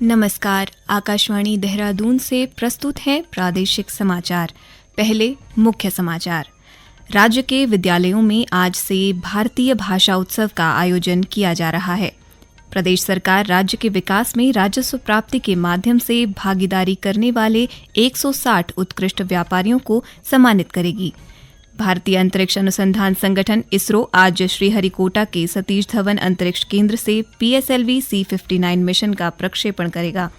नमस्कार। आकाशवाणी देहरादून से प्रस्तुत हैं प्रादेशिक समाचार। पहले मुख्य समाचार। राज्य के विद्यालयों में आज से भारतीय भाषा उत्सव का आयोजन किया जा रहा है। प्रदेश सरकार राज्य के विकास में राजस्व प्राप्ति के माध्यम से भागीदारी करने वाले 160 उत्कृष्ट व्यापारियों को सम्मानित करेगी। भारतीय अंतरिक्ष अनुसंधान संगठन इसरो आज श्रीहरिकोटा के सतीश धवन अंतरिक्ष केंद्र से PSLV C-59 मिशन का प्रक्षेपण करेगा।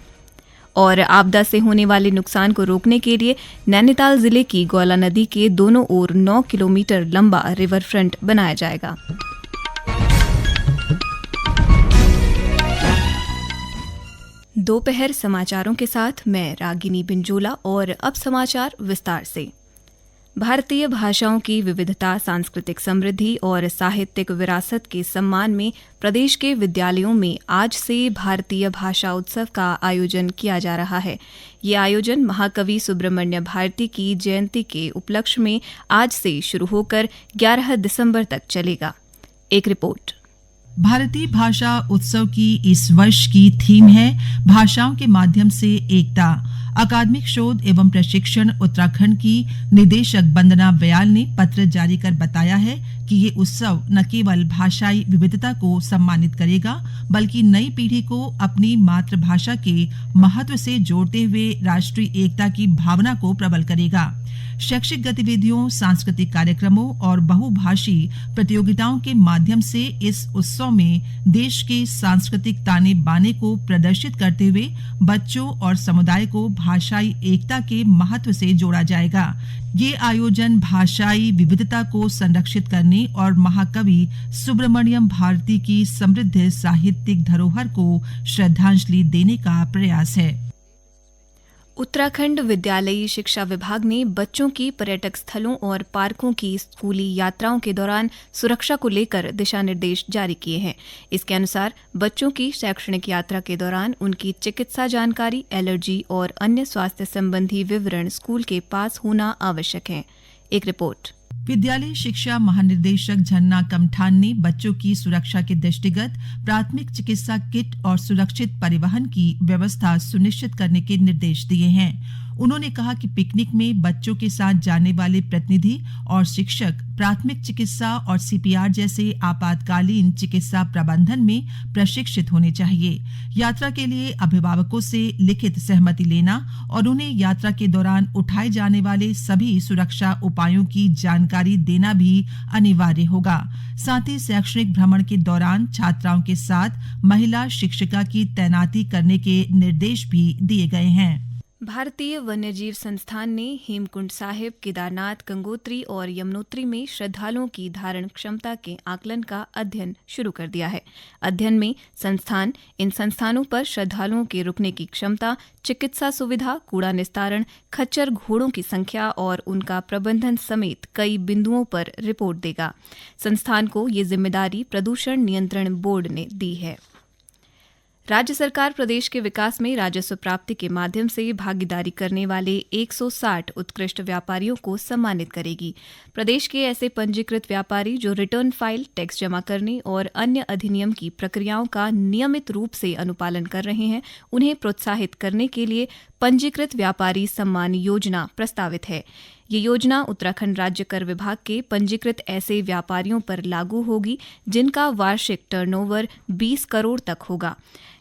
और आपदा से होने वाले नुकसान को रोकने के लिए नैनीताल जिले की गौला नदी के दोनों ओर 9 किलोमीटर लंबा रिवर फ्रंट बनाया जाएगा। दोपहर समाचारों के साथ मैं रागिनी बिंजोला और अब समाचार विस्तार से। भारतीय भाषाओं की विविधता, सांस्कृतिक समृद्धि और साहित्यिक विरासत के सम्मान में प्रदेश के विद्यालयों में आज से भारतीय भाषा उत्सव का आयोजन किया जा रहा है। ये आयोजन महाकवि सुब्रमण्य भारती की जयंती के उपलक्ष्य में आज से शुरू होकर 11 दिसंबर तक चलेगा। एक रिपोर्ट। भारतीय भाषा उत्सव की इस वर्ष की थीम है भाषाओं के माध्यम से एकता। अकादमिक शोध एवं प्रशिक्षण उत्तराखंड की निदेशक वंदना बयाल ने पत्र जारी कर बताया है कि ये उत्सव न केवल भाषाई विविधता को सम्मानित करेगा बल्कि नई पीढ़ी को अपनी मातृभाषा के महत्व से जोड़ते हुए राष्ट्रीय एकता की भावना को प्रबल करेगा। शैक्षिक गतिविधियों, सांस्कृतिक कार्यक्रमों और बहुभाषी प्रतियोगिताओं के माध्यम से इस उत्सव में देश के सांस्कृतिक ताने बाने को प्रदर्शित करते हुए बच्चों और समुदाय को भाषाई एकता के महत्व से जोड़ा जाएगा। ये आयोजन भाषाई विविधता को संरक्षित करने और महाकवि सुब्रमण्यम भारती की समृद्ध साहित्यिक धरोहर को श्रद्धांजलि देने का प्रयास है। उत्तराखंड विद्यालयी शिक्षा विभाग ने बच्चों की पर्यटक स्थलों और पार्कों की स्कूली यात्राओं के दौरान सुरक्षा को लेकर दिशा निर्देश जारी किए हैं। इसके अनुसार बच्चों की शैक्षणिक यात्रा के दौरान उनकी चिकित्सा जानकारी, एलर्जी और अन्य स्वास्थ्य संबंधी विवरण स्कूल के पास होना आवश्यक है। एक रिपोर्ट। विद्यालय शिक्षा महानिदेशक झन्ना कमठान ने बच्चों की सुरक्षा के दृष्टिगत प्राथमिक चिकित्सा किट और सुरक्षित परिवहन की व्यवस्था सुनिश्चित करने के निर्देश दिए हैं। उन्होंने कहा कि पिकनिक में बच्चों के साथ जाने वाले प्रतिनिधि और शिक्षक प्राथमिक चिकित्सा और CPR जैसे आपातकालीन चिकित्सा प्रबंधन में प्रशिक्षित होने चाहिए। यात्रा के लिए अभिभावकों से लिखित सहमति लेना और उन्हें यात्रा के दौरान उठाए जाने वाले सभी सुरक्षा उपायों की जानकारी देना भी अनिवार्य होगा। साथ ही शैक्षणिक भ्रमण के दौरान छात्राओं के साथ महिला शिक्षिका की तैनाती करने के निर्देश भी दिए गए हैं। भारतीय वन्यजीव संस्थान ने हेमकुंड साहिब, केदारनाथ, गंगोत्री और यमुनोत्री में श्रद्धालुओं की धारण क्षमता के आकलन का अध्ययन शुरू कर दिया है। अध्ययन में संस्थान इन संस्थानों पर श्रद्धालुओं के रुकने की क्षमता, चिकित्सा सुविधा, कूड़ा निस्तारण, खच्चर घोड़ों की संख्या और उनका प्रबंधन समेत कई बिंदुओं पर रिपोर्ट देगा। संस्थान को ये जिम्मेदारी प्रदूषण नियंत्रण बोर्ड ने दी है। राज्य सरकार प्रदेश के विकास में राजस्व प्राप्ति के माध्यम से भागीदारी करने वाले 160 उत्कृष्ट व्यापारियों को सम्मानित करेगी। प्रदेश के ऐसे पंजीकृत व्यापारी जो रिटर्न फाइल, टैक्स जमा करने और अन्य अधिनियम की प्रक्रियाओं का नियमित रूप से अनुपालन कर रहे हैं, उन्हें प्रोत्साहित करने के लिए पंजीकृत व्यापारी सम्मान योजना प्रस्तावित है। ये योजना उत्तराखंड राज्य कर विभाग के पंजीकृत ऐसे व्यापारियों पर लागू होगी जिनका वार्षिक टर्नओवर 20 करोड़ तक होगा।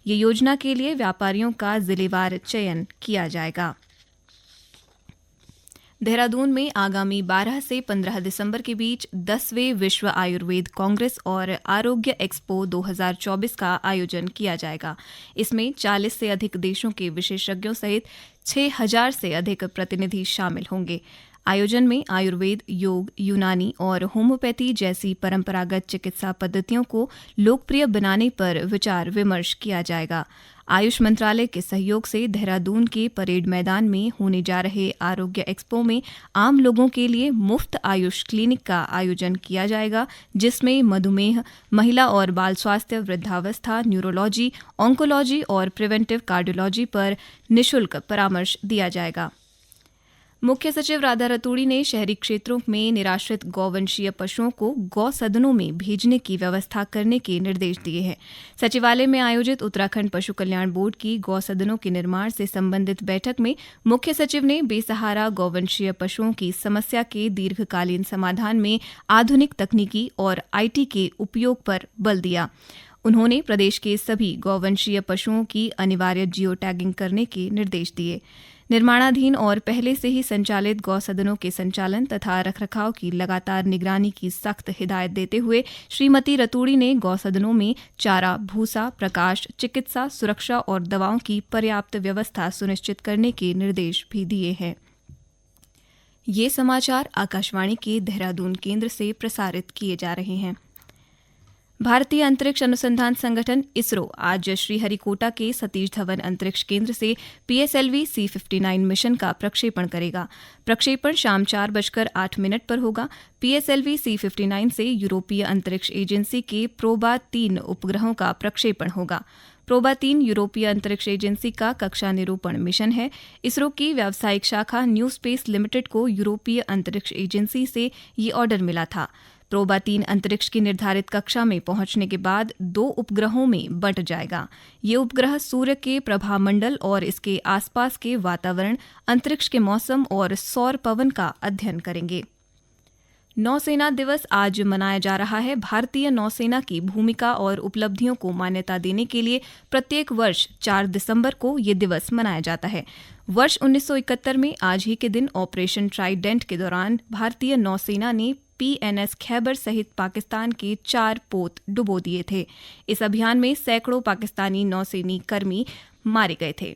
ये योजना के लिए व्यापारियों का जिलेवार चयन किया जाएगा। देहरादून में आगामी 12 से 15 दिसंबर के बीच 10वें विश्व आयुर्वेद कांग्रेस और आरोग्य एक्सपो 2024 का आयोजन किया जाएगा। इसमें 40 से अधिक देशों के विशेषज्ञों सहित 6000 से अधिक प्रतिनिधि शामिल होंगे। आयोजन में आयुर्वेद, योग, यूनानी और होम्योपैथी जैसी परंपरागत चिकित्सा पद्धतियों को लोकप्रिय बनाने पर विचार विमर्श किया जाएगा। आयुष मंत्रालय के सहयोग से देहरादून के परेड मैदान में होने जा रहे आरोग्य एक्सपो में आम लोगों के लिए मुफ्त आयुष क्लिनिक का आयोजन किया जाएगा, जिसमें मधुमेह, महिला और बाल स्वास्थ्य, वृद्धावस्था, न्यूरोलॉजी, ऑन्कोलॉजी और प्रिवेंटिव कार्डियोलॉजी पर निःशुल्क परामर्श दिया जाएगा। मुख्य सचिव राधा रतूड़ी ने शहरी क्षेत्रों में निराश्रित गौवंशीय पशुओं को गौ सदनों में भेजने की व्यवस्था करने के निर्देश दिए हैं। सचिवालय में आयोजित उत्तराखंड पशु कल्याण बोर्ड की गौ सदनों के निर्माण से संबंधित बैठक में मुख्य सचिव ने बेसहारा गौवंशीय पशुओं की समस्या के दीर्घकालीन समाधान में आधुनिक तकनीकी और IT के उपयोग पर बल दिया। उन्होंने प्रदेश के सभी गौवंशीय पशुओं की अनिवार्य जियो टैगिंग करने के निर्देश दिए। निर्माणाधीन और पहले से ही संचालित गौ सदनों के संचालन तथा रखरखाव की लगातार निगरानी की सख्त हिदायत देते हुए श्रीमती रतूड़ी ने गौ सदनों में चारा, भूसा, प्रकाश, चिकित्सा, सुरक्षा और दवाओं की पर्याप्त व्यवस्था सुनिश्चित करने के निर्देश भी दिए हैं। ये समाचार आकाशवाणी के देहरादून केंद्र से प्रसारित किए जा रहे हैं। भारतीय अंतरिक्ष अनुसंधान संगठन इसरो आज श्रीहरिकोटा के सतीश धवन अंतरिक्ष केंद्र से PSLV C59 मिशन का प्रक्षेपण करेगा। प्रक्षेपण शाम 4:08 पर होगा। PSLV C59 से यूरोपीय अंतरिक्ष एजेंसी के प्रोबा 3 उपग्रहों का प्रक्षेपण होगा। प्रोबा 3 यूरोपीय अंतरिक्ष एजेंसी का कक्षा निरूपण मिशन है। इसरो की व्यावसायिक शाखा न्यू स्पेस लिमिटेड को यूरोपीय अंतरिक्ष एजेंसी से ये ऑर्डर मिला था। प्रोबा 3 अंतरिक्ष की निर्धारित कक्षा में पहुंचने के बाद 2 उपग्रहों में बंट जाएगा। ये उपग्रह सूर्य के प्रभामंडल और इसके आसपास के वातावरण, अंतरिक्ष के मौसम और सौर पवन का अध्ययन करेंगे। नौसेना दिवस आज मनाया जा रहा है। भारतीय नौसेना की भूमिका और उपलब्धियों को मान्यता देने के लिए प्रत्येक वर्ष 4 दिसंबर को ये दिवस मनाया जाता है। वर्ष 1971 में आज ही के दिन ऑपरेशन ट्राइडेंट के दौरान भारतीय नौसेना ने PNS खैबर सहित पाकिस्तान के 4 पोत डुबो दिए थे। इस अभियान में सैकड़ों पाकिस्तानी नौसेनी कर्मी मारे गए थे।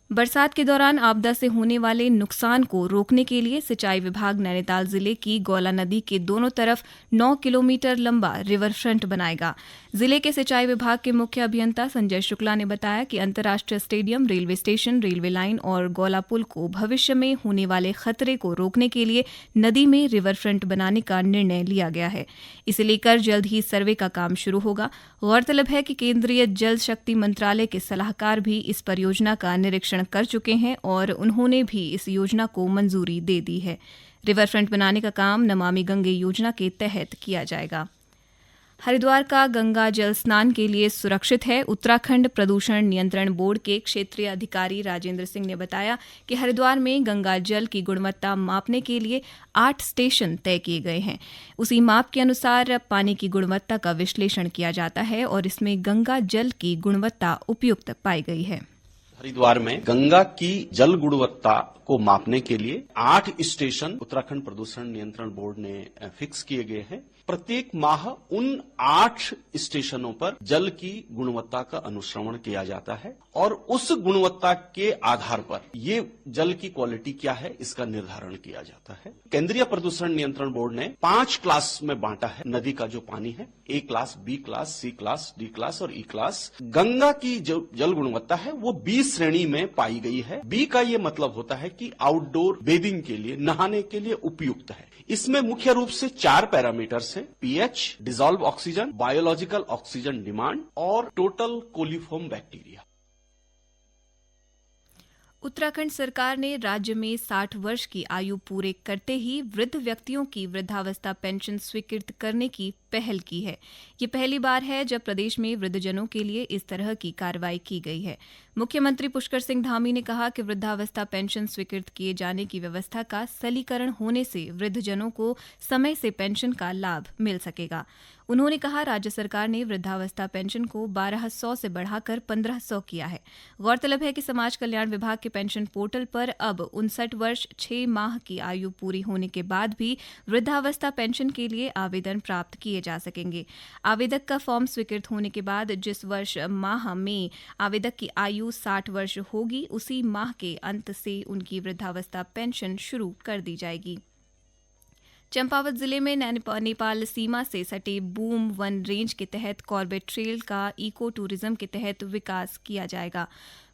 बरसात के दौरान आपदा से होने वाले नुकसान को रोकने के लिए सिंचाई विभाग नैनीताल जिले की गौला नदी के दोनों तरफ 9 किलोमीटर लंबा रिवर फ्रंट बनाएगा। जिले के सिंचाई विभाग के मुख्य अभियंता संजय शुक्ला ने बताया कि अंतर्राष्ट्रीय stadium, railway station, railway line और गौला पुल को भविष्य में होने वाले खतरे को रोकने के लिए नदी में रिवर फ्रंट बनाने का निर्णय लिया गया है। इसे लेकर जल्द ही सर्वे का काम शुरू होगा। गौरतलब है कि केंद्रीय जल शक्ति मंत्रालय के सलाहकार भी इस परियोजना का निरीक्षण कर चुके हैं और उन्होंने भी इस योजना को मंजूरी दे दी है। रिवर फ्रंट बनाने का काम नमामि गंगे योजना के तहत किया जाएगा। हरिद्वार का गंगा जल स्नान के लिए सुरक्षित है। उत्तराखंड प्रदूषण नियंत्रण बोर्ड के क्षेत्रीय अधिकारी राजेंद्र सिंह ने बताया कि हरिद्वार में गंगा जल की गुणवत्ता मापने के लिए 8 स्टेशन तय किए गए हैं। उसी माप के अनुसार पानी की गुणवत्ता का विश्लेषण किया जाता है और इसमें गंगा जल की गुणवत्ता उपयुक्त पाई गई है। हरिद्वार में गंगा की जल गुणवत्ता को मापने के लिए 8 स्टेशन उत्तराखंड प्रदूषण नियंत्रण बोर्ड ने फिक्स किए गए हैं। प्रत्येक माह उन 8 स्टेशनों पर जल की गुणवत्ता का अनुश्रवण किया जाता है और उस गुणवत्ता के आधार पर ये जल की क्वालिटी क्या है इसका निर्धारण किया जाता है। केंद्रीय प्रदूषण नियंत्रण बोर्ड ने 5 क्लास में बांटा है नदी का जो पानी है, A class, B class, C class, D class और E क्लास। गंगा की जो जल गुणवत्ता है वो B श्रेणी में पाई गई है। B का ये मतलब होता है कि आउटडोर बेदिंग के लिए, नहाने के लिए उपयुक्त है। इसमें मुख्य रूप से 4 पैरामीटर्स हैं: pH, dissolve oxygen, biological oxygen demand और टोटल कोलिफॉर्म बैक्टीरिया। उत्तराखंड सरकार ने राज्य में 60 वर्ष की आयु पूरे करते ही वृद्ध व्यक्तियों की वृद्धावस्था पेंशन स्वीकृत करने की पहल की है। ये पहली बार है जब प्रदेश में वृद्धजनों के लिए इस तरह की कार्रवाई की गई है। मुख्यमंत्री पुष्कर सिंह धामी ने कहा कि वृद्धावस्था पेंशन स्वीकृत किए जाने की व्यवस्था का सरलीकरण होने से वृद्धजनों को समय से पेंशन का लाभ मिल सकेगा। उन्होंने कहा राज्य सरकार ने वृद्धावस्था पेंशन को 1200 से बढ़ाकर 1500 किया है। गौरतलब है कि समाज कल्याण विभाग के पेंशन पोर्टल पर अब 59 वर्ष 6 माह की आयु पूरी होने के बाद भी वृद्धावस्था पेंशन के लिए आवेदन प्राप्त किए जा सकेंगे। आवेदक का फॉर्म स्वीकृत होने के बाद जिस वर्ष माह में आवेदक की आयु 60 वर्ष होगी, उसी माह के अंत से उनकी वृद्धावस्था पेंशन शुरू कर दी जाएगी। चंपावत जिले में नेपाल सीमा से सटे बूम वन रेंज के तहत कॉर्बेट ट्रेल का इको टूरिज्म के तहत विकास किया जाएगा।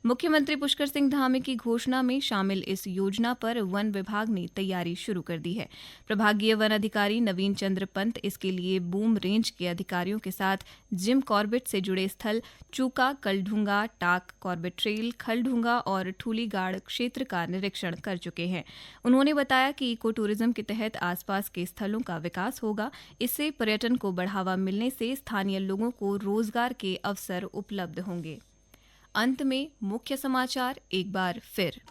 मुख्यमंत्री पुष्कर सिंह धामी की घोषणा में शामिल इस योजना पर वन विभाग ने तैयारी शुरू कर दी है। प्रभागीय वन अधिकारी नवीन चंद्र पंत इसके लिए बूम रेंज के अधिकारियों के साथ जिम कॉर्बेट से जुड़े स्थल चूका, कलढुंगा, टाक कॉर्बेट ट्रेल, खलढुंगा और ठूलीगाड़ क्षेत्र का निरीक्षण कर चुके हैं। उन्होंने बताया कि इको टूरिज्म के तहत आसपास के स्थलों का विकास होगा। इससे पर्यटन को बढ़ावा मिलने से स्थानीय लोगों को रोजगार के अवसर उपलब्ध होंगे। अंत में मुख्य समाचार एक बार फिर।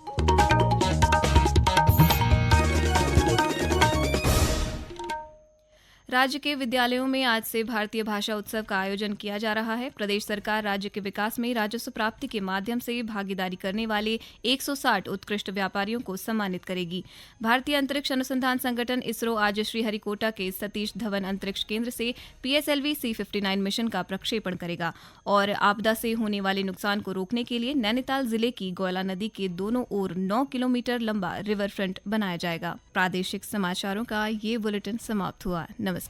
राज्य के विद्यालयों में आज से भारतीय भाषा उत्सव का आयोजन किया जा रहा है। प्रदेश सरकार राज्य के विकास में राजस्व प्राप्ति के माध्यम से भागीदारी करने वाले 160 उत्कृष्ट व्यापारियों को सम्मानित करेगी। भारतीय अंतरिक्ष अनुसंधान संगठन इसरो आज श्रीहरिकोटा के सतीश धवन अंतरिक्ष केंद्र से PSLV C-59 मिशन का प्रक्षेपण करेगा और आपदा से होने वाले नुकसान को रोकने के लिए नैनीताल जिले की गोयला नदी के दोनों ओर 9 किलोमीटर लंबा रिवर फ्रंट बनाया जाएगा। प्रादेशिक समाचारों का ये बुलेटिन समाप्त हुआ। नमस्कार।